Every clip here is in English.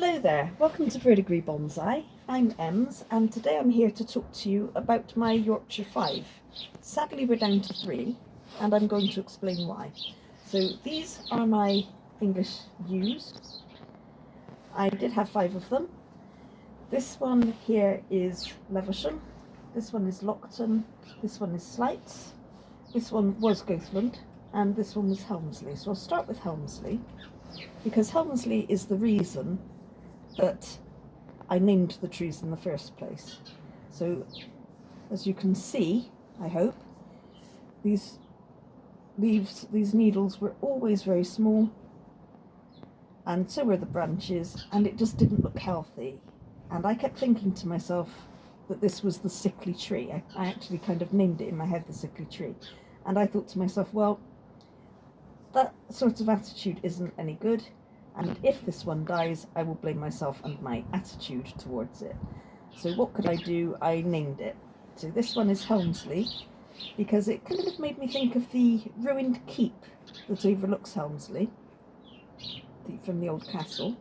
Hello there, welcome to Third Degree Bonsai. I'm Ems and today I'm here to talk to you about my Yorkshire Five. Sadly we're down to 3 and I'm going to explain why. So these are my English Yews. I did have 5 of them. This one here is Leversham, this one is Lockton, this one is Slights, this one was Gothland and this one was Helmsley. So I'll start with Helmsley because Helmsley is the reason that I named the trees in the first place. So as you can see, I hope, these leaves, these needles were always very small and so were the branches, and it just didn't look healthy. And I kept thinking to myself that this was the sickly tree. I actually kind of named it in my head, the sickly tree. And I thought to myself, well, that sort of attitude isn't any good. And if this one dies, I will blame myself and my attitude towards it. So what could I do? I named it. So this one is Helmsley, because it kind of made me think of the ruined keep that overlooks Helmsley, from the old castle.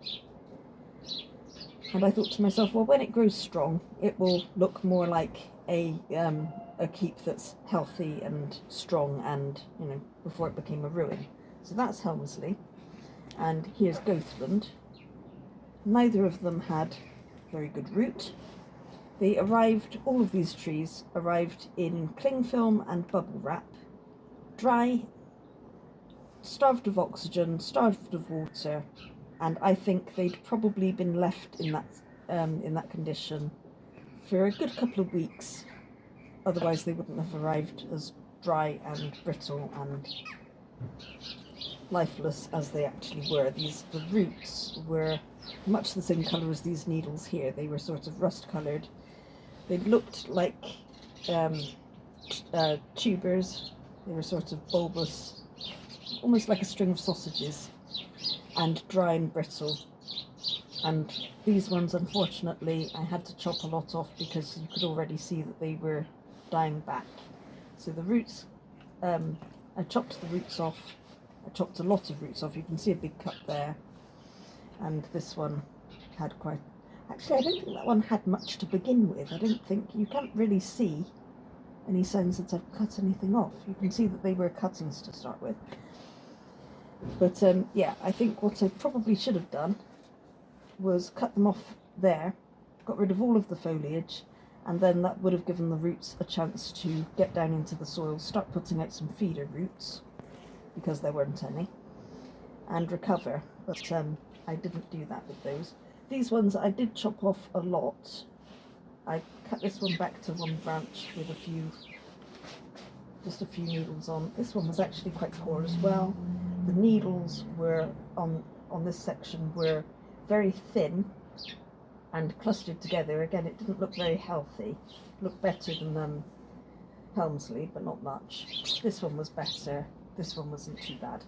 And I thought to myself, well, when it grows strong, it will look more like a keep that's healthy and strong and, you know, before it became a ruin. So that's Helmsley. And here's Gothland. Neither of them had very good root. They arrived, all of these trees arrived in cling film and bubble wrap, dry, starved of oxygen, starved of water, and I think they'd probably been left in that condition for a good couple of weeks. Otherwise they wouldn't have arrived as dry and brittle and lifeless as they actually were. The roots were much the same colour as these needles here. They were sort of rust coloured. They looked like tubers. They were sort of bulbous, almost like a string of sausages, and dry and brittle. And these ones, unfortunately, I had to chop a lot off because you could already see that they were dying back. So the roots, I chopped the roots off. I chopped a lot of roots off. You can see a big cut there, and this one had quite, actually I don't think that one had much to begin with. I don't think, you can't really see any signs that I've cut anything off. You can see that they were cuttings to start with. But yeah, I think what I probably should have done was cut them off there, got rid of all of the foliage, and then that would have given the roots a chance to get down into the soil, start putting out some feeder roots, because there weren't any, and recover. But I didn't do that with those. These ones I did chop off a lot. I cut this one back to one branch with just a few needles on. This one was actually quite poor as well. The needles were on this section were very thin and clustered together. Again, it didn't look very healthy. It looked better than Helmsley, but not much. This one was better. This one wasn't too bad.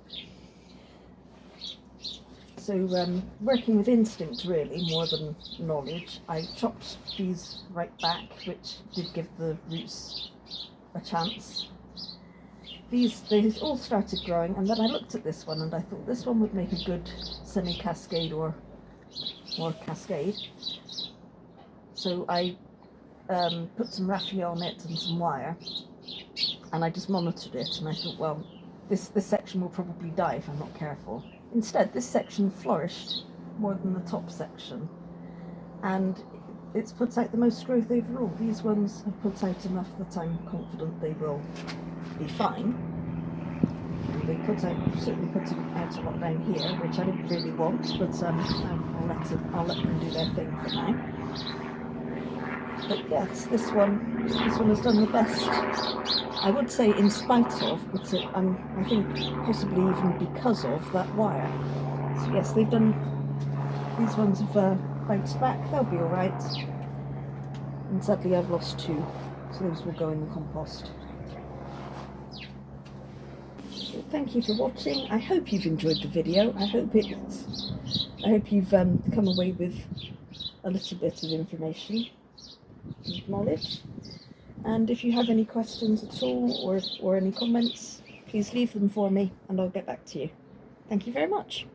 So working with instinct really more than knowledge, I chopped these right back, which did give the roots a chance. They all started growing, and then I looked at this one and I thought this one would make a good semi-cascade or cascade. So I put some raffia on it and some wire, and I just monitored it, and I thought, well, this section will probably die if I'm not careful. Instead, this section flourished more than the top section, and it's put out the most growth overall. These ones have put out enough that I'm confident they will be fine. And they certainly put out a lot down here, which I didn't really want, but I'll let them do their thing for now. But yes, this one has done the best. I would say in spite of, but I think possibly even because of that wire. So yes, these ones have bounced back, they'll be alright. And sadly I've lost 2, so those will go in the compost. So thank you for watching. I hope you've enjoyed the video. I hope you've come away with a little bit of information and knowledge. And if you have any questions at all or any comments, please leave them for me and I'll get back to you. Thank you very much.